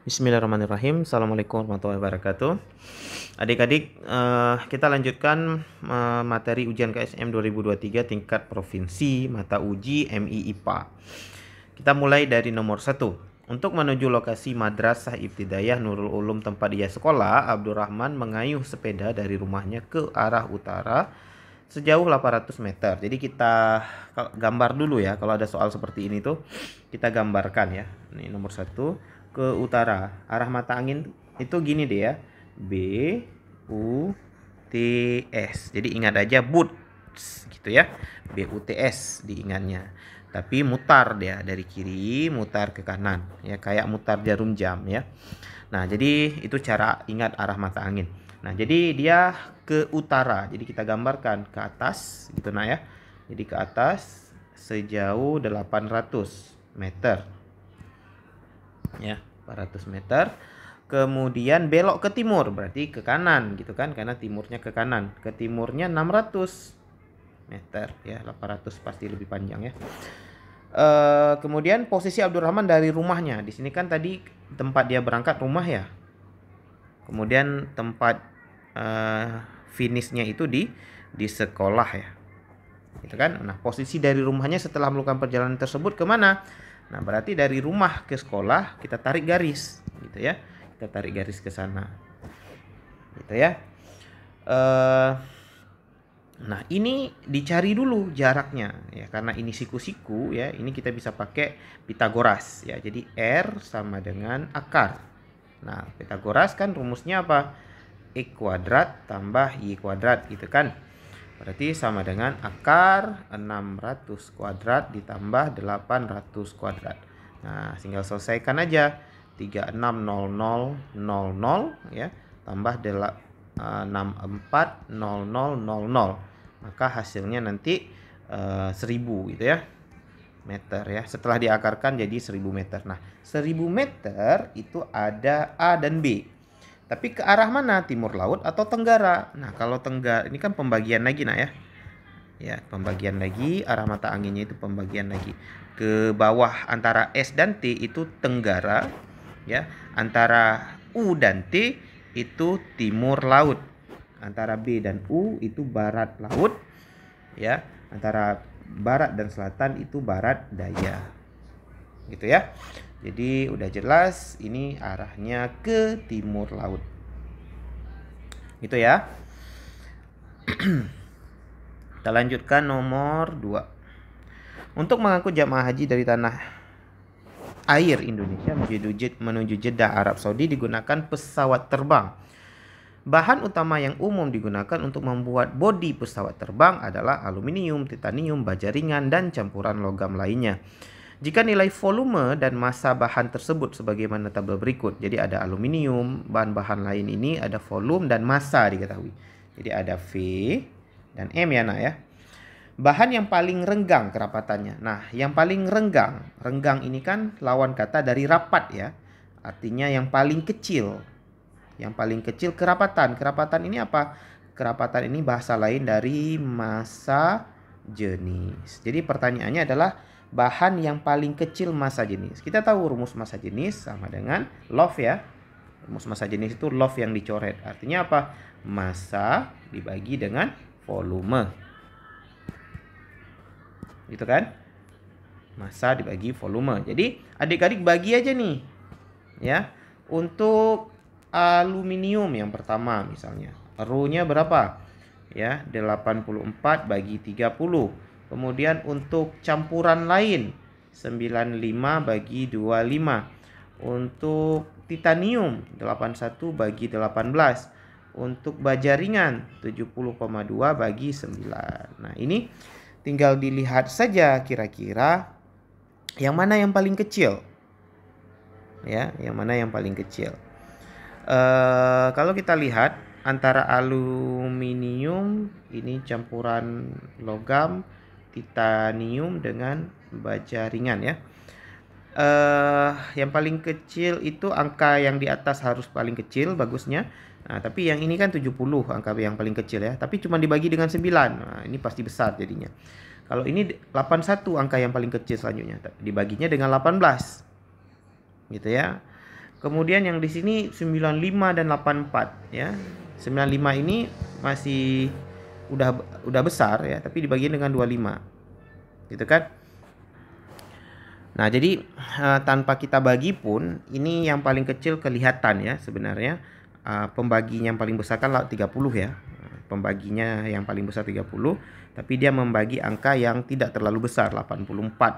Bismillahirrahmanirrahim. Assalamualaikum warahmatullahi wabarakatuh. Adik-adik, kita lanjutkan materi ujian KSM 2023 tingkat provinsi mata uji MI IPA. Kita mulai dari nomor 1. Untuk menuju lokasi Madrasah Ibtidaiyah Nurul Ulum tempat dia sekolah, Abdurrahman mengayuh sepeda dari rumahnya ke arah utara sejauh 800 meter. Jadi kita gambar dulu ya, kalau ada soal seperti ini tuh kita gambarkan ya. Ini nomor 1. Ke utara, arah mata angin itu gini deh ya, B U T S. Jadi ingat aja boots gitu ya, B U T S diingatnya. Tapi mutar dia dari kiri mutar ke kanan ya, kayak mutar jarum jam ya. Nah jadi itu cara ingat arah mata angin. Nah jadi dia ke utara, jadi kita gambarkan ke atas gitu nah ya. Jadi ke atas sejauh 800 meter ya, 400 meter. Kemudian belok ke timur, berarti ke kanan gitu kan, karena timurnya ke kanan. Ke timurnya 600 meter ya, 800 pasti lebih panjang ya. Kemudian posisi Abdurrahman dari rumahnya, di sini kan tadi tempat dia berangkat rumah ya. Kemudian tempat finishnya itu di sekolah ya, gitu kan. Nah posisi dari rumahnya setelah melakukan perjalanan tersebut kemana? Nah berarti dari rumah ke sekolah kita tarik garis gitu ya, kita tarik garis ke sana gitu ya. Nah ini dicari dulu jaraknya ya, karena ini siku-siku ya, ini kita bisa pakai Pitagoras ya. Jadi R sama dengan akar. Nah Pitagoras kan rumusnya apa? X kuadrat tambah Y kuadrat gitu kan. Berarti sama dengan akar 600 kuadrat ditambah 800 kuadrat. Nah, tinggal selesaikan aja. 360000 ya, tambah 640000. Maka hasilnya nanti 1000 gitu ya, meter ya. Setelah diakarkan jadi 1000 meter. Nah, 1000 meter itu ada A dan B. Tapi ke arah mana? Timur laut atau tenggara? Nah, kalau tenggara ini kan pembagian lagi nah ya. Ya, pembagian lagi, arah mata anginnya itu pembagian lagi. Ke bawah antara S dan T itu tenggara, ya. Antara U dan T itu timur laut. Antara B dan U itu barat laut, ya. Antara barat dan selatan itu barat daya. Gitu ya. Jadi udah jelas ini arahnya ke timur laut. Gitu ya. Kita lanjutkan nomor 2. Untuk mengangkut jamaah haji dari tanah air Indonesia menuju Jeddah Arab Saudi digunakan pesawat terbang. Bahan utama yang umum digunakan untuk membuat bodi pesawat terbang adalah aluminium, titanium, baja ringan, dan campuran logam lainnya. Jika nilai volume dan massa bahan tersebut sebagaimana tabel berikut. Jadi ada aluminium, bahan-bahan lain ini ada volume dan massa diketahui. Jadi ada V dan M ya nak ya. Bahan yang paling renggang kerapatannya. Nah yang paling renggang ini kan lawan kata dari rapat ya. Artinya yang paling kecil. Yang paling kecil kerapatan. Kerapatan ini apa? Kerapatan ini bahasa lain dari massa jenis. Jadi pertanyaannya adalah bahan yang paling kecil massa jenis. Kita tahu rumus massa jenis sama dengan love ya. Rumus massa jenis itu love yang dicoret. Artinya apa? Massa dibagi dengan volume. Gitu kan? Massa dibagi volume. Jadi adik-adik bagi aja nih. Ya. Untuk aluminium yang pertama misalnya. Rho-nya berapa? Ya, 84 bagi 30. Kemudian untuk campuran lain 95 bagi 25. Untuk titanium 81 bagi 18. Untuk baja ringan 70,2 bagi 9. Nah, ini tinggal dilihat saja kira-kira yang mana yang paling kecil. Ya, yang mana yang paling kecil. Kalau kita lihat antara aluminium ini campuran logam, titanium dengan baja ringan ya. Yang paling kecil itu angka yang di atas harus paling kecil bagusnya. Nah, tapi yang ini kan 70 angka yang paling kecil ya. Tapi cuma dibagi dengan 9. Nah, ini pasti besar jadinya. Kalau ini 81 angka yang paling kecil selanjutnya. Dibaginya dengan 18. Gitu ya. Kemudian yang di sini 95 dan 84 ya. 95 ini masih udah besar ya, tapi dibagi dengan 25. Gitu kan? Nah, jadi tanpa kita bagi pun ini yang paling kecil kelihatan ya sebenarnya. Pembaginya yang paling besar kan 30 ya. Pembaginya yang paling besar 30, tapi dia membagi angka yang tidak terlalu besar 84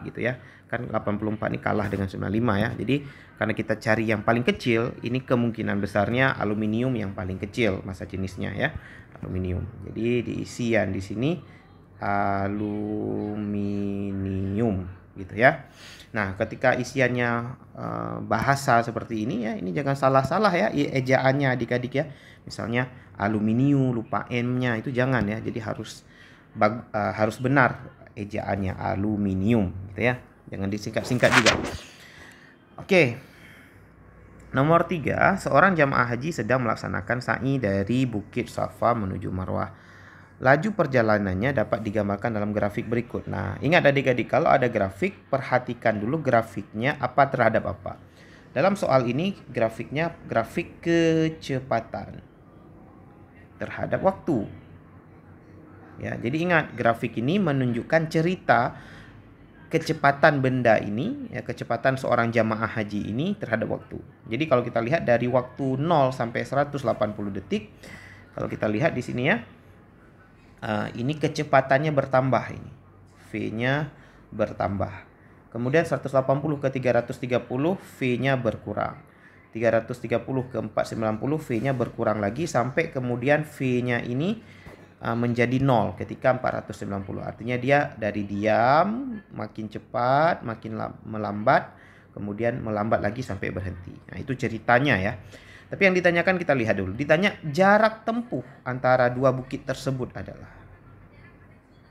gitu ya. Kan 84 ini kalah dengan 95 ya. Jadi karena kita cari yang paling kecil, ini kemungkinan besarnya aluminium yang paling kecil massa jenisnya ya. Aluminium. Jadi diisian di sini aluminium gitu ya. Nah, ketika isiannya bahasa seperti ini ya, ini jangan salah-salah ya ejaannya adik-adik ya. Misalnya aluminium lupa M-nya itu jangan ya. Jadi harus benar ejaannya aluminium gitu ya. Jangan disingkat-singkat juga. Oke. Nomor 3, seorang jamaah haji sedang melaksanakan sa'i dari Bukit Safa menuju Marwah. Laju perjalanannya dapat digambarkan dalam grafik berikut. Nah, ingat adik-adik, kalau ada grafik, perhatikan dulu grafiknya apa terhadap apa. Dalam soal ini grafiknya grafik kecepatan terhadap waktu. Ya, jadi ingat grafik ini menunjukkan cerita kecepatan benda ini, ya, kecepatan seorang jamaah haji ini terhadap waktu. Jadi kalau kita lihat dari waktu 0 sampai 180 detik, kalau kita lihat di sini ya, ini kecepatannya bertambah ini. V-nya bertambah. Kemudian 180 ke 330 V-nya berkurang. 330 ke 490 V-nya berkurang lagi sampai kemudian V-nya ini menjadi 0 ketika 490. Artinya dia dari diam makin cepat, makin melambat, kemudian melambat lagi sampai berhenti. Nah, itu ceritanya ya. Tapi yang ditanyakan kita lihat dulu. Ditanya jarak tempuh antara dua bukit tersebut adalah.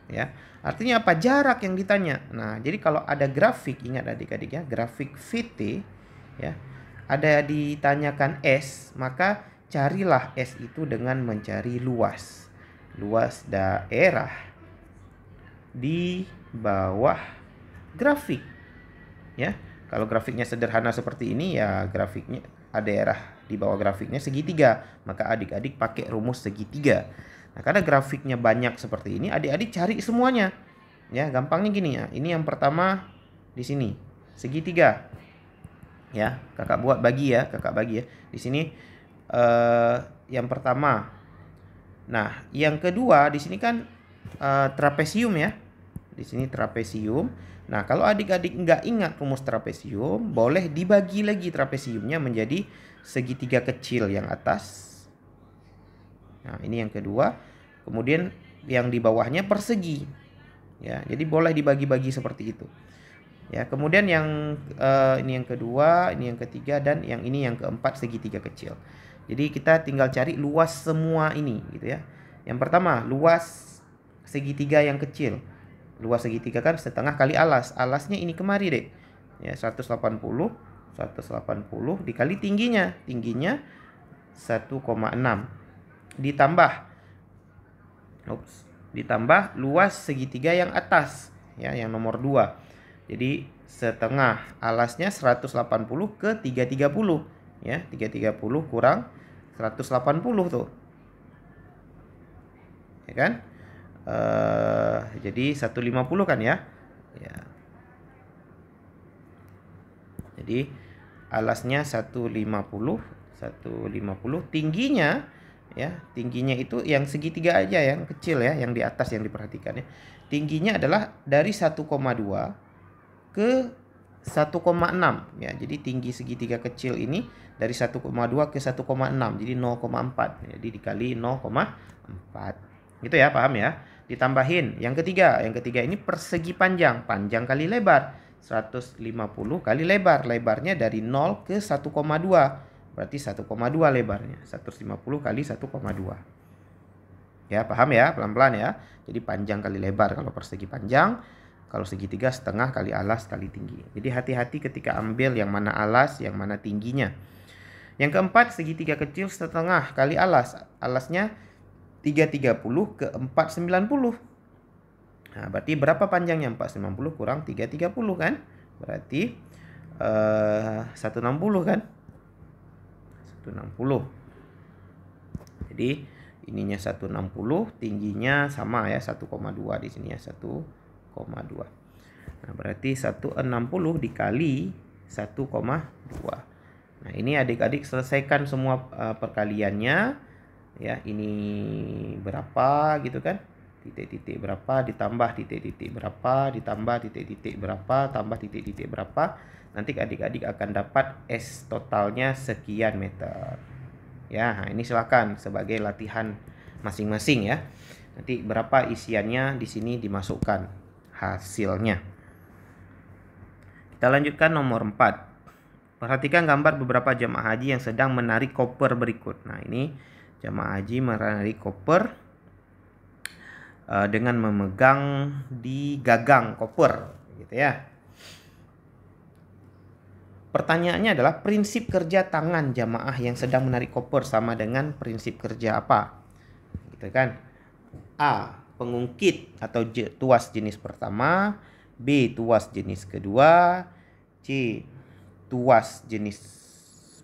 Ya, artinya apa? Jarak yang ditanya. Nah, jadi kalau ada grafik, ingat adik-adik ya, grafik VT ya, ada ditanyakan S, maka carilah S itu dengan mencari luas daerah di bawah grafik. Ya, kalau grafiknya sederhana seperti ini ya grafiknya daerah di bawah grafiknya segitiga, maka adik-adik pakai rumus segitiga. Nah, karena grafiknya banyak seperti ini, adik-adik cari semuanya. Ya, gampangnya gini ya. Ini yang pertama di sini, segitiga. Ya, kakak bagi ya. Di sini yang pertama. Nah, yang kedua di sini kan trapesium ya. Di sini trapesium. Nah, kalau adik-adik nggak ingat rumus trapesium, boleh dibagi lagi trapesiumnya menjadi segitiga kecil yang atas. Nah, ini yang kedua. Kemudian yang di bawahnya persegi. Ya, jadi boleh dibagi-bagi seperti itu. Ya, kemudian yang ini yang kedua, ini yang ketiga, dan yang ini yang keempat segitiga kecil. Jadi kita tinggal cari luas semua ini gitu ya. Yang pertama, luas segitiga yang kecil. Luas segitiga kan setengah kali alas. Alasnya ini kemari deh. Ya, 180 dikali tingginya. Tingginya 1,6. Ditambah luas segitiga yang atas ya, yang nomor 2. Jadi setengah alasnya 180 ke 330 ya, 330 kurang 180 tuh. Ya kan? Jadi 150 kan ya? Ya. Jadi alasnya 150 tingginya ya, tingginya itu yang segitiga aja yang kecil ya, yang di atas yang diperhatikan ya. Tingginya adalah dari 1,2 ke 1,6 ya. Jadi tinggi segitiga kecil ini dari 1,2 ke 1,6. Jadi 0,4. Jadi dikali 0,4. Gitu ya, paham ya? Ditambahin yang ketiga. Yang ketiga ini persegi panjang. Panjang kali lebar. 150 kali lebar. Lebarnya dari 0 ke 1,2. Berarti 1,2 lebarnya. 150 kali 1,2. Ya, paham ya? Pelan-pelan ya. Jadi panjang kali lebar kalau persegi panjang. Kalau segitiga setengah kali alas kali tinggi. Jadi hati-hati ketika ambil yang mana alas, yang mana tingginya. Yang keempat, segitiga kecil setengah kali alas. Alasnya 330 ke 490. Nah, berarti berapa panjangnya? 490 kurang 330 kan? Berarti 160 kan? 160. Jadi ininya 160, tingginya sama ya, 1,2 di sini ya, 1,2. Nah, berarti 160 dikali 1,2. Nah, ini adik-adik selesaikan semua perkaliannya ya. Ini berapa gitu kan? Titik-titik berapa ditambah titik-titik berapa ditambah titik-titik berapa tambah titik-titik berapa. Nanti adik-adik akan dapat S totalnya sekian meter. Ya, nah ini silakan sebagai latihan masing-masing ya. Nanti berapa isiannya di sini dimasukkan hasilnya. Kita lanjutkan nomor 4. Perhatikan gambar beberapa jemaah haji yang sedang menarik koper berikut. Nah, ini jemaah haji menarik koper dengan memegang di gagang koper, gitu ya. Pertanyaannya adalah prinsip kerja tangan jamaah yang sedang menarik koper sama dengan prinsip kerja apa? Gitu kan? A. Pengungkit atau tuas jenis pertama. B. Tuas jenis kedua. C. Tuas jenis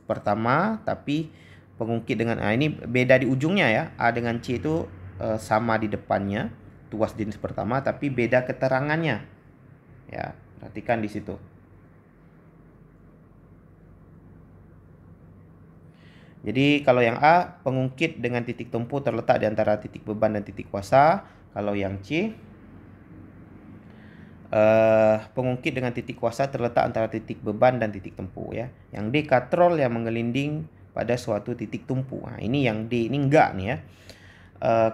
pertama tapi pengungkit dengan ini beda di ujungnya ya. A dengan C itu sama di depannya, tuas jenis pertama tapi beda keterangannya. Ya, perhatikan di situ. Jadi kalau yang A, pengungkit dengan titik tumpu terletak di antara titik beban dan titik kuasa. Kalau yang C, pengungkit dengan titik kuasa terletak antara titik beban dan titik tumpu ya. Yang D, katrol yang menggelinding pada suatu titik tumpu. Nah, ini yang D ini enggak nih ya.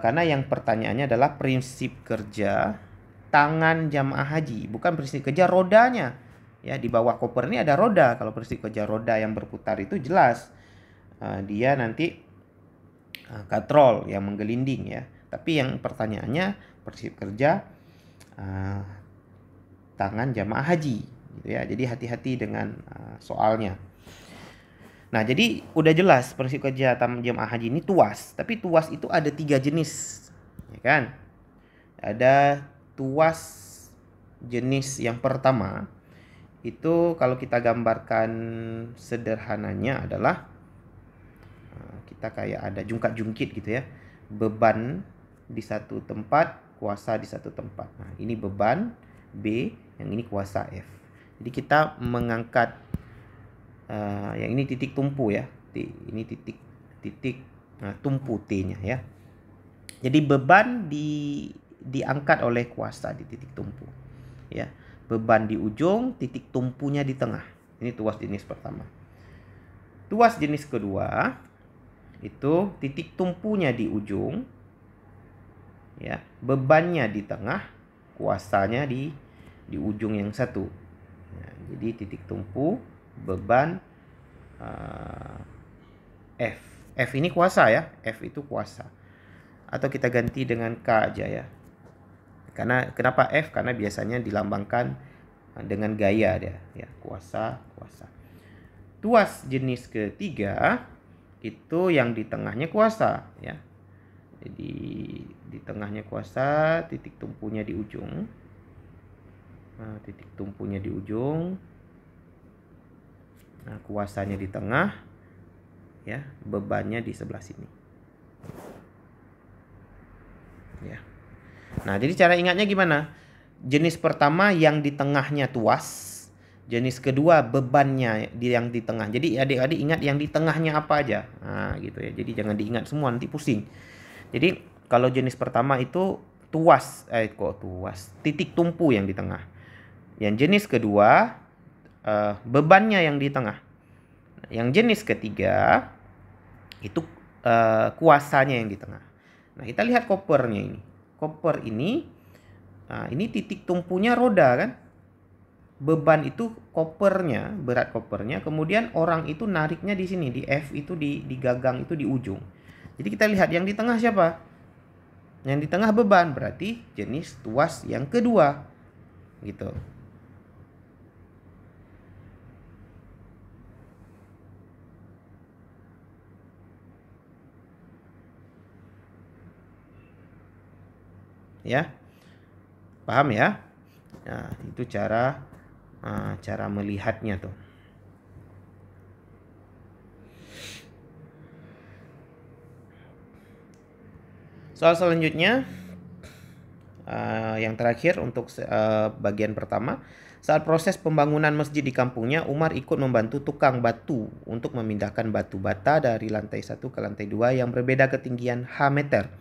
Karena yang pertanyaannya adalah prinsip kerja tangan jamaah haji, bukan prinsip kerja rodanya. Ya, di bawah koper ini ada roda. Kalau prinsip kerja roda yang berputar itu jelas. Dia nanti katrol yang menggelinding ya. Tapi yang pertanyaannya prinsip kerja tangan jamaah haji gitu ya. Jadi hati-hati dengan soalnya. Nah, jadi udah jelas prinsip kerja jamaah haji ini tuas. Tapi tuas itu ada 3 jenis, ya kan? Ada tuas jenis yang pertama itu kalau kita gambarkan sederhananya adalah kita kayak ada jungkat-jungkit gitu ya. Beban di satu tempat, kuasa di satu tempat. Nah, ini beban B, yang ini kuasa F. Jadi kita mengangkat yang ini titik tumpu ya. Ini titik tumpu T-nya ya. Jadi beban diangkat oleh kuasa di titik tumpu. Ya. Beban di ujung, titik tumpunya di tengah. Ini tuas jenis pertama. Tuas jenis kedua itu titik tumpunya di ujung. Ya, bebannya di tengah, kuasanya di ujung yang satu. Nah, jadi titik tumpu, beban F. F ini kuasa ya, F itu kuasa. Atau kita ganti dengan K aja ya. Karena kenapa F? Karena biasanya dilambangkan dengan gaya dia, ya, kuasa. Tuas jenis ketiga itu yang di tengahnya kuasa ya. Jadi di tengahnya kuasa, titik tumpunya di ujung. Nah, titik tumpunya di ujung. Nah, kuasanya di tengah. Ya, bebannya di sebelah sini. Ya. Nah, jadi cara ingatnya gimana? Jenis pertama yang di tengahnya tuas. Jenis kedua bebannya yang di tengah. Jadi adik-adik ingat yang di tengahnya apa aja. Nah, gitu ya. Jadi jangan diingat semua, nanti pusing. Jadi kalau jenis pertama itu tuas, titik tumpu yang di tengah. Yang jenis kedua bebannya yang di tengah. Yang jenis ketiga itu kuasanya yang di tengah. Nah, kita lihat kopernya ini. Koper ini, ini titik tumpunya roda kan. Beban itu kopernya, berat kopernya. Kemudian orang itu nariknya di sini, di F itu di gagang itu di ujung. Jadi kita lihat yang di tengah siapa? Yang di tengah beban, berarti jenis tuas yang kedua. Gitu. Ya. Paham ya? Nah, itu cara melihatnya tuh. Soal selanjutnya, yang terakhir untuk bagian pertama. Saat proses pembangunan masjid di kampungnya, Umar ikut membantu tukang batu untuk memindahkan batu bata dari lantai 1 ke lantai 2 yang berbeda ketinggian H meter.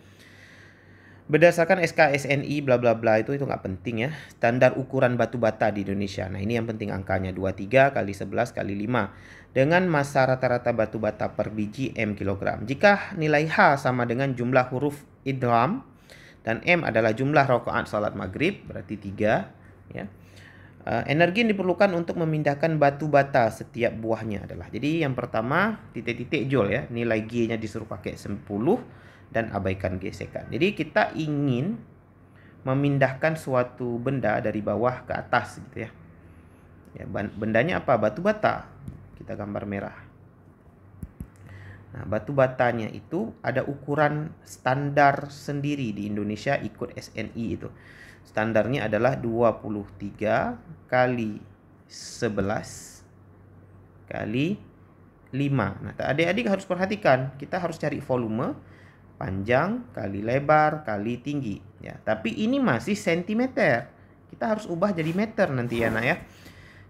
Berdasarkan SKSNI bla bla bla itu nggak penting ya. Standar ukuran batu bata di Indonesia. Nah, ini yang penting angkanya 23 kali 11 kali 5 dengan massa rata-rata batu bata per biji M kilogram. Jika nilai H sama dengan jumlah huruf idgham dan M adalah jumlah rakaat salat maghrib, berarti 3 ya. Energi yang diperlukan untuk memindahkan batu bata setiap buahnya adalah, jadi yang pertama titik-titik joule ya, nilai G-nya disuruh pakai 10 dan abaikan gesekan. Jadi kita ingin memindahkan suatu benda dari bawah ke atas gitu ya. Bendanya apa? Batu bata. Kita gambar merah. Nah, batu batanya itu ada ukuran standar sendiri di Indonesia ikut SNI itu. Standarnya adalah 23 kali 11 kali 5. Nah, adik-adik harus perhatikan, kita harus cari volume panjang kali lebar kali tinggi ya. Tapi ini masih sentimeter. Kita harus ubah jadi meter nanti ya, Nak ya.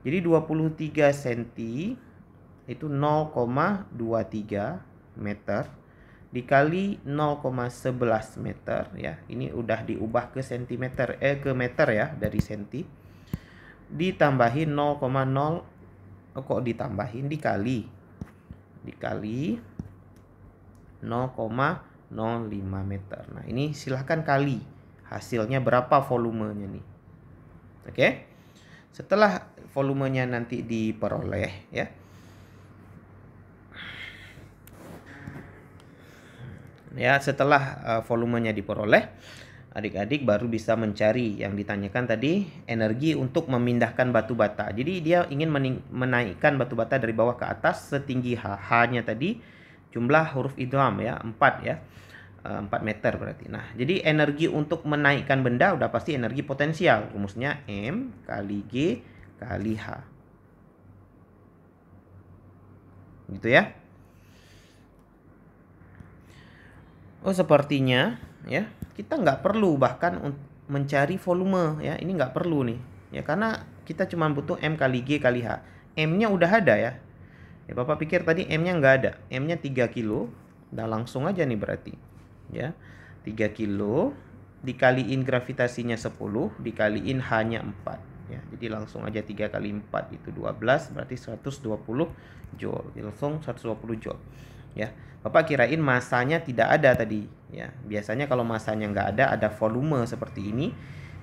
Jadi 23 cm itu 0,23 meter dikali 0,11 meter ya. Ini udah diubah ke sentimeter ke meter ya, dari senti. Ditambahin 0,0 kok ditambahin, dikali 0,05 meter. Nah, ini silahkan kali hasilnya berapa volumenya nih. Oke. Setelah volumenya nanti diperoleh ya. Ya, setelah volumenya diperoleh, adik-adik baru bisa mencari yang ditanyakan tadi, energi untuk memindahkan batu bata. Jadi dia ingin menaikkan batu bata dari bawah ke atas setinggi H-nya tadi, jumlah huruf idgham ya, 4 ya. 4 meter berarti. Nah, jadi energi untuk menaikkan benda udah pasti energi potensial. Rumusnya M kali G kali H. Gitu ya. Oh, sepertinya ya kita nggak perlu bahkan mencari volume ya, ini nggak perlu nih ya, karena kita cuma butuh M kali G kali H. M-nya udah ada ya. Ya, Bapak pikir tadi M-nya nggak ada, M-nya 3 kilo. Nah, langsung aja nih berarti ya, 3 kilo dikaliin gravitasinya 10 dikaliin H-nya 4 ya. Jadi langsung aja 3 kali 4 itu 12, berarti 120 joule. Langsung 120 joule ya. Bapak kirain masanya tidak ada tadi ya. Biasanya kalau masanya nggak ada volume seperti ini,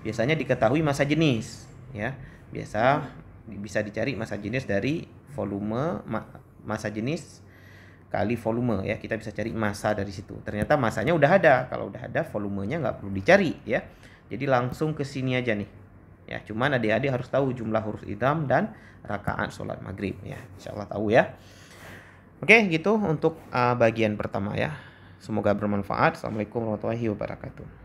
biasanya diketahui massa jenis ya. Biasa bisa dicari massa jenis dari volume, massa jenis kali volume ya. Kita bisa cari massa dari situ. Ternyata massanya udah ada. Kalau udah ada, volumenya nggak perlu dicari ya. Jadi langsung ke sini aja nih ya. Cuman adik-adik harus tahu jumlah huruf idgham dan rakaat sholat maghrib ya. Insyaallah tahu ya. Oke, gitu untuk bagian pertama ya. Semoga bermanfaat. Assalamualaikum warahmatullahi wabarakatuh.